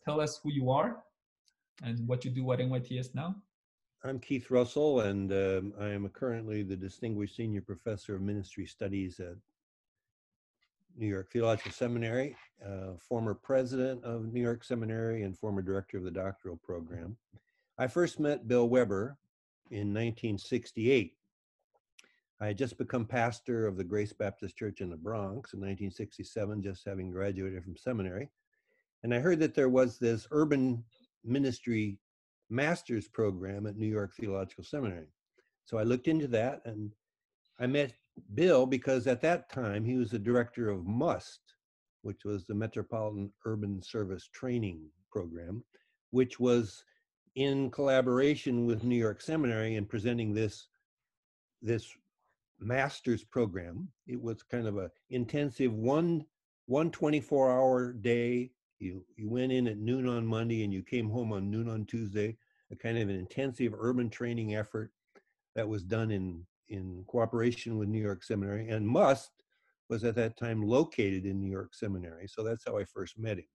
tell us who you are and what you do at NYTS now? I'm Keith Russell, and I am currently the Distinguished Senior Professor of Ministry Studies at New York Theological Seminary, former president of New York Seminary, and former director of the doctoral program. I first met Bill Weber in 1968. I had just become pastor of the Grace Baptist Church in the Bronx in 1967, just having graduated from seminary. And I heard that there was this urban ministry master's program at New York Theological Seminary. So I looked into that, and I met Bill because at that time he was the director of MUST, which was the Metropolitan Urban Service Training Program, which was in collaboration with New York Seminary in presenting this master's program. It was kind of a intensive one 24-hour day. You went in at noon on Monday and you came home on noon on Tuesday, a kind of an intensive urban training effort that was done in cooperation with New York Seminary. And MUST was at that time located in New York Seminary. So that's how I first met him.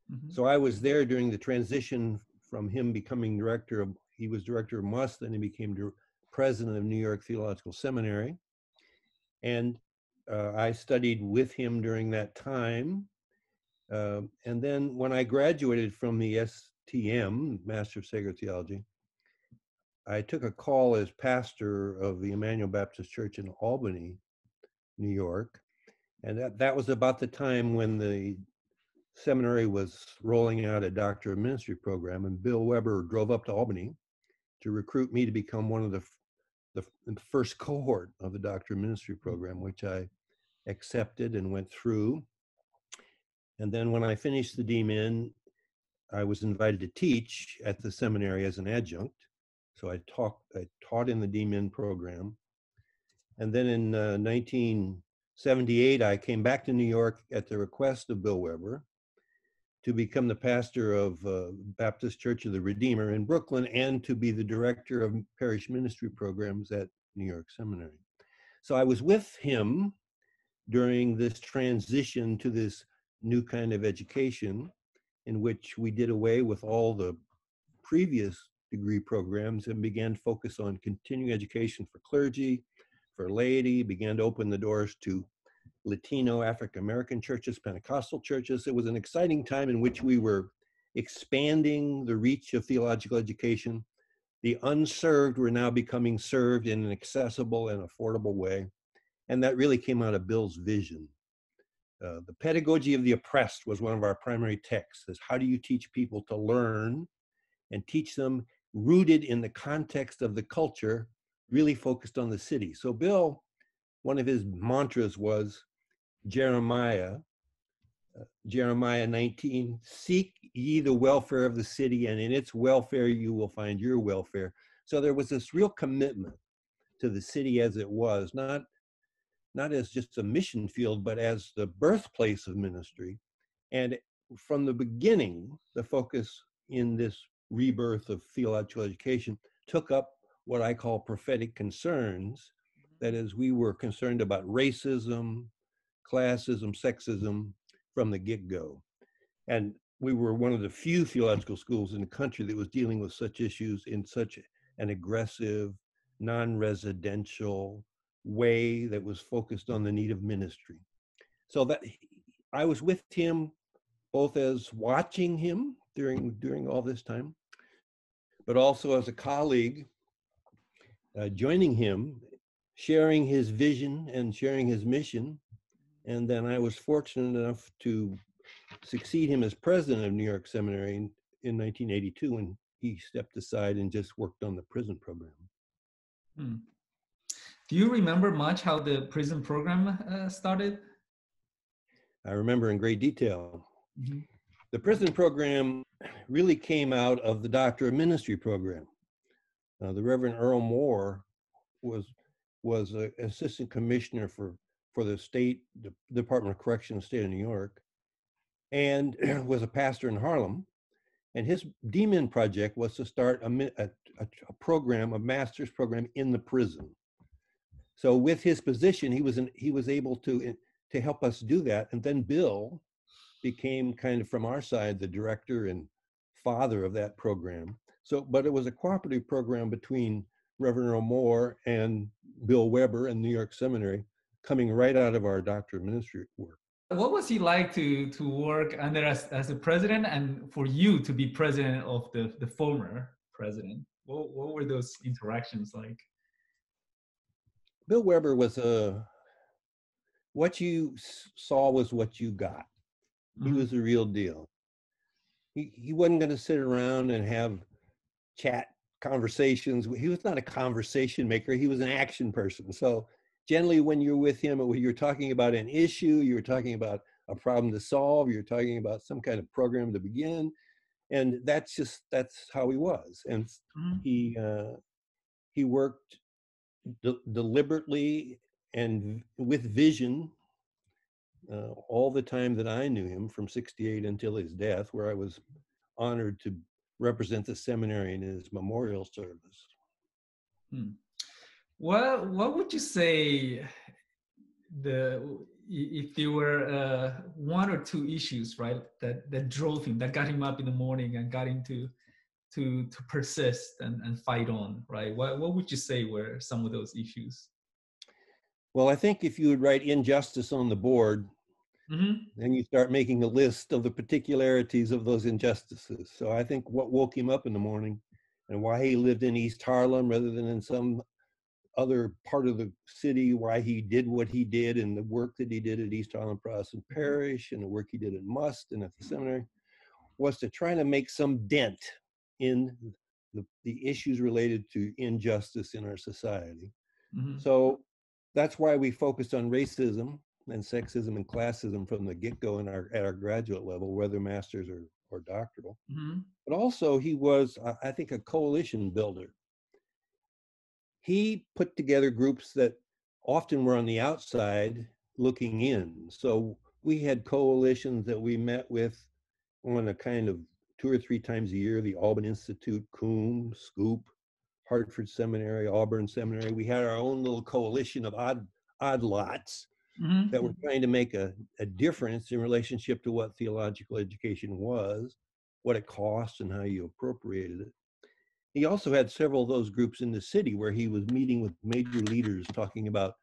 Mm-hmm. So I was there during the transition from him becoming he was director of MUST, then he became president of New York Theological Seminary. And I studied with him during that time. And then when I graduated from the STM, Master of Sacred Theology, I took a call as pastor of the Emmanuel Baptist Church in Albany, New York. And that was about the time when the seminary was rolling out a Doctor of Ministry program, and Bill Weber drove up to Albany to recruit me to become one of the first cohort of the Doctor of Ministry program, which I accepted and went through. And then when I finished the DMin, I was invited to teach at the seminary as an adjunct. So I taught in the DMin program. And then in 1978, I came back to New York at the request of Bill Weber to become the pastor of Baptist Church of the Redeemer in Brooklyn and to be the director of parish ministry programs at New York Seminary. So I was with him during this transition to this new kind of education, in which we did away with all the previous degree programs and began to focus on continuing education for clergy, for laity, began to open the doors to Latino, African-American churches, Pentecostal churches. It was an exciting time in which we were expanding the reach of theological education. The unserved were now becoming served in an accessible and affordable way. And that really came out of Bill's vision. The pedagogy of the oppressed was one of our primary texts. Is how do you teach people to learn and teach them rooted in the context of the culture, really focused on the city. So Bill, one of his mantras was Jeremiah 19, seek ye the welfare of the city, and in its welfare you will find your welfare. So there was this real commitment to the city as it was, not as just a mission field, but as the birthplace of ministry. And from the beginning, the focus in this rebirth of theological education took up what I call prophetic concerns. That is, we were concerned about racism, classism, sexism from the get-go. And we were one of the few theological schools in the country that was dealing with such issues in such an aggressive, non-residential way that was focused on the need of ministry. So that I was with him both as watching him during all this time, but also as a colleague, joining him, sharing his vision and sharing his mission. And then I was fortunate enough to succeed him as president of New York Seminary in 1982, when he stepped aside and just worked on the prison program. Do you remember much how the prison program started? I remember in great detail. Mm-hmm. The prison program really came out of the Doctor of Ministry program. The Reverend Earl Moore was an assistant commissioner for the state Department of Correction, state of New York, and was a pastor in Harlem. And his DMin project was to start a program, a master's program in the prison. So with his position, he was able to help us do that. And then Bill became kind of from our side the director and father of that program. So, but it was a cooperative program between Reverend Earl Moore and Bill Weber in New York Seminary, coming right out of our Doctor of Ministry work. What was he like to work under as a president, and for you to be president of the former president? What were those interactions like? Bill Weber was what you saw was what you got. He was the real deal. He wasn't going to sit around and have chat conversations. He was not a conversation maker. He was an action person. So generally when you're with him, when you're talking about an issue, you're talking about a problem to solve, you're talking about some kind of program to begin. And that's how he was. And he worked deliberately and with vision all the time that I knew him, from 68 until his death, where I was honored to represent the seminary in his memorial service. What would you say if there were one or two issues, right, that drove him, that got him up in the morning and got him to persist and fight on, right? What would you say were some of those issues? Well, I think if you would write injustice on the board, then you start making a list of the particularities of those injustices. So I think what woke him up in the morning and why he lived in East Harlem rather than in some other part of the city, why he did what he did and the work that he did at East Harlem Protestant Parish and the work he did at Must and at the seminary, was to try to make some dent in the issues related to injustice in our society. So that's why we focused on racism and sexism and classism from the get-go at our graduate level, whether master's or doctoral. But also he was, I think, a coalition builder. He put together groups that often were on the outside looking in. So we had coalitions that we met with on a kind of 2 or 3 times a year: the Alban Institute, COOM, SCOOP, Hartford Seminary, Auburn Seminary. We had our own little coalition of odd lots that were trying to make a difference in relationship to what theological education was, what it cost, and how you appropriated it. He also had several of those groups in the city where he was meeting with major leaders talking about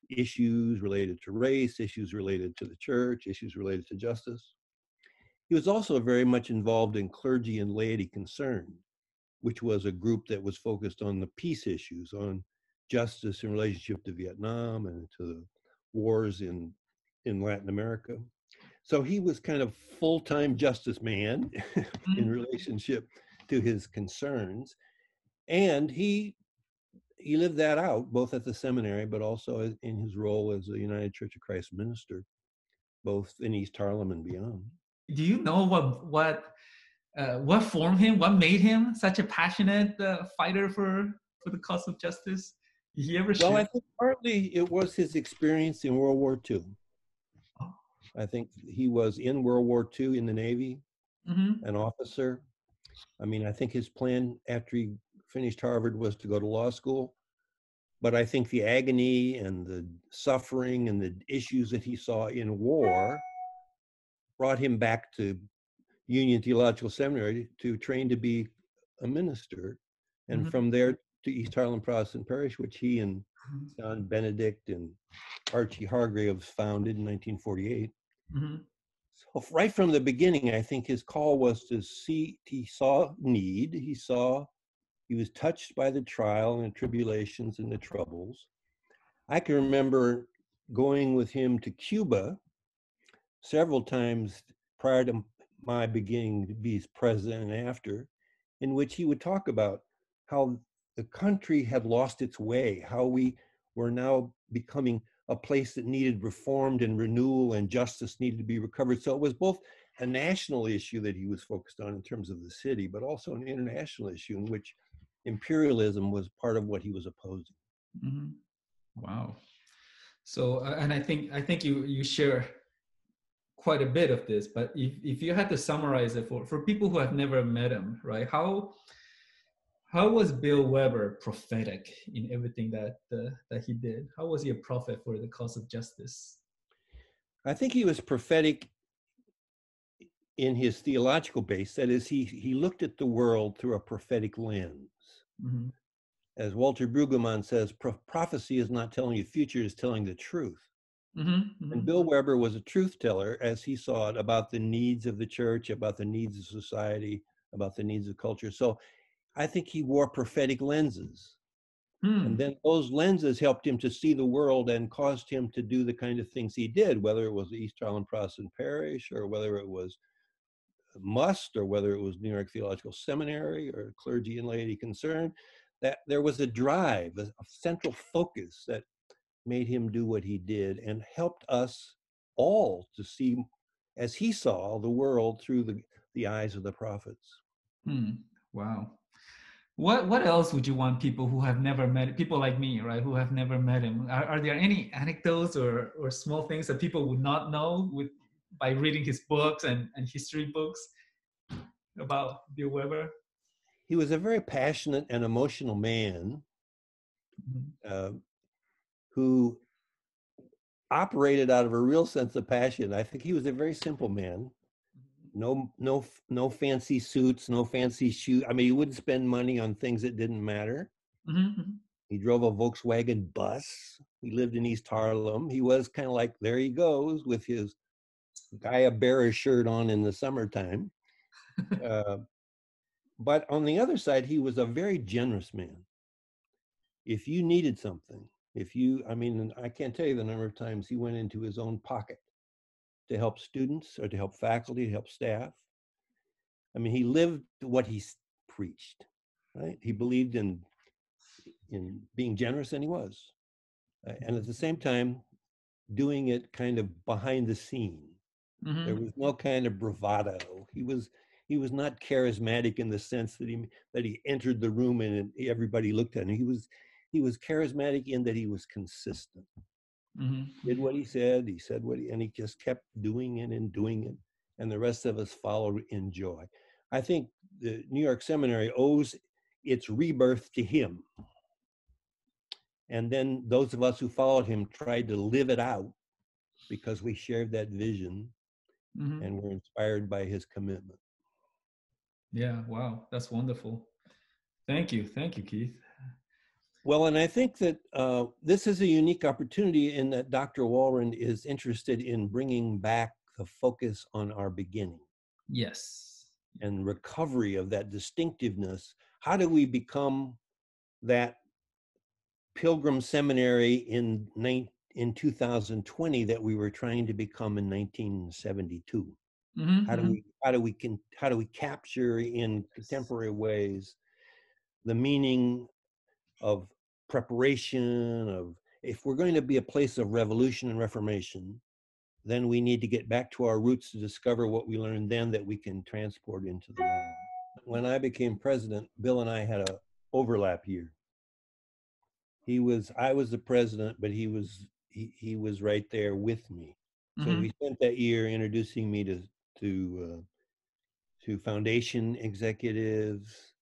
issues related to race, issues related to the church, issues related to justice. He was also very much involved in Clergy and Laity Concern, which was a group that was focused on the peace issues, on justice in relationship to Vietnam and to the wars in Latin America. So he was kind of full-time justice man in relationship to his concerns. And he lived that out both at the seminary, but also in his role as a United Church of Christ minister, both in East Harlem and beyond. Do you know what formed him? What made him such a passionate fighter for the cause of justice? Did he ever share? Well, I think partly it was his experience in World War II. I think he was in World War II in the Navy, an officer. I mean, I think his plan after he finished Harvard was to go to law school. But I think the agony and the suffering and the issues that he saw in war brought him back to Union Theological Seminary to train to be a minister. And from there to East Harlem Protestant Parish, which he and John Benedict and Archie Hargrave founded in 1948. So right from the beginning, I think his call was to see, he saw need, he was touched by the trial and the tribulations and the troubles. I can remember going with him to Cuba several times prior to my beginning to be president and after, in which he would talk about how the country had lost its way, how we were now becoming a place that needed reformed and renewal, and justice needed to be recovered. So it was both a national issue that he was focused on in terms of the city, but also an international issue in which imperialism was part of what he was opposing. Wow. So, and I think you share quite a bit of this, but if you had to summarize it for people who have never met him, right? How was Bill Weber prophetic in everything that he did? How was he a prophet for the cause of justice? I think he was prophetic in his theological base. That is, he looked at the world through a prophetic lens. Mm-hmm. As Walter Brueggemann says, prophecy is not telling you the future, it's telling the truth. Mm-hmm. And Mm-hmm. Bill Weber was a truth teller as he saw it about the needs of the church, about the needs of society, about the needs of culture. So I think he wore prophetic lenses. And Hmm. then those lenses helped him to see the world and caused him to do the kind of things he did, whether it was the East Harlem Protestant Parish or whether it was Must or whether it was New York Theological Seminary or Clergy and Laity Concern, that there was a drive, a central focus that made him do what he did and helped us all to see, as he saw the world through the eyes of the prophets. Hmm. Wow. What else would you want people who have never met, people like me, right, who have never met him? Are there any anecdotes or small things that people would not know with by reading his books and history books about Bill Weber? He was a very passionate and emotional man Mm-hmm. uh, who operated out of a real sense of passion. I think he was a very simple man. No fancy suits, no fancy shoes. I mean, he wouldn't spend money on things that didn't matter. Mm-hmm. He drove a Volkswagen bus. He lived in East Harlem. He was kind of like, there he goes with his Gaia Bearer shirt on in the summertime. Uh, but on the other side, he was a very generous man. If you needed something, I mean, I can't tell you the number of times he went into his own pocket to help students or to help faculty, to help staff. I mean, he lived what he preached, right? He believed in being generous, and he was. And at the same time, doing it kind of behind the scene. There Mm-hmm. was no kind of bravado. He was not charismatic in the sense that he entered the room and everybody looked at him. He was charismatic in that he was consistent. Did Mm-hmm. what he said and he just kept doing it and doing it. And the rest of us followed in joy. I think the New York Seminary owes its rebirth to him. And then those of us who followed him tried to live it out because we shared that vision Mm-hmm. and were inspired by his commitment. Yeah, wow, that's wonderful. Thank you, Keith. Well, and I think that this is a unique opportunity in that Dr. Walrond is interested in bringing back the focus on our beginning Yes. and recovery of that distinctiveness. How do we become that Pilgrim Seminary in 2020 that we were trying to become in 1972? Mm-hmm. How do Mm-hmm. we capture in contemporary ways the meaning of preparation, of if we're going to be a place of revolution and reformation, then we need to get back to our roots to discover what we learned then that we can transport into the now. When I became president, Bill and I had a overlap year. I was the president, but he was right there with me. So Mm-hmm. we spent that year introducing me to foundation executives,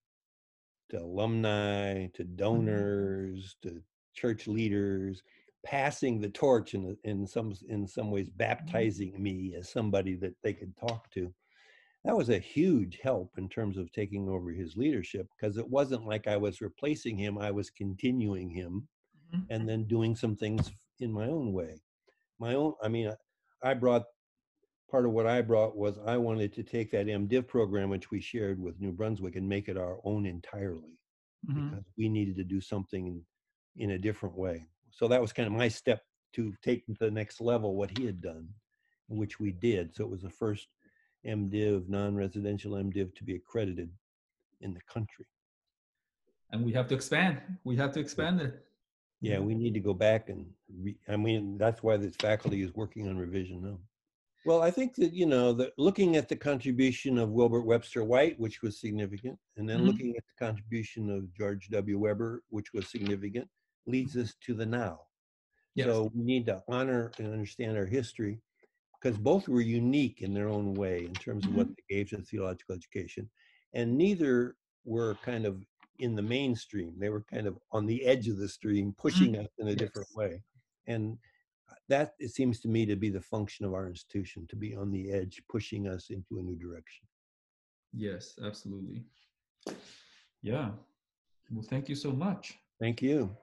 to alumni, to Mm-hmm. donors, to church leaders, passing the torch in some ways, baptizing me as somebody that they could talk to. That was a huge help in terms of taking over his leadership because it wasn't like I was replacing him, I was continuing him Mm-hmm. and then doing some things in my own way. I mean, I brought part of what I brought was I wanted to take that MDiv program, which we shared with New Brunswick, and make it our own entirely Mm-hmm. because we needed to do something in a different way. So that was kind of my step to take to the next level what he had done, which we did. So it was the first MDiv, non-residential MDiv, to be accredited in the country. And we have to expand. We have to Yeah, expand it. yeah, Yeah. we need to go back and I mean, that's why this faculty is working on revision now. Well, I think that, looking at the contribution of Wilbert Webster White, which was significant, and then Mm-hmm. looking at the contribution of George W. Weber, which was significant, leads us to the now. Yes. So we need to honor and understand our history because both were unique in their own way in terms of what Mm-hmm. they gave to theological education. And neither were kind of in the mainstream. They were kind of on the edge of the stream, pushing Mm-hmm. us in a different Yes. way. And That, it seems to me, to be the function of our institution, to be on the edge, pushing us into a new direction. Yes, absolutely. Yeah. Well, thank you so much. Thank you.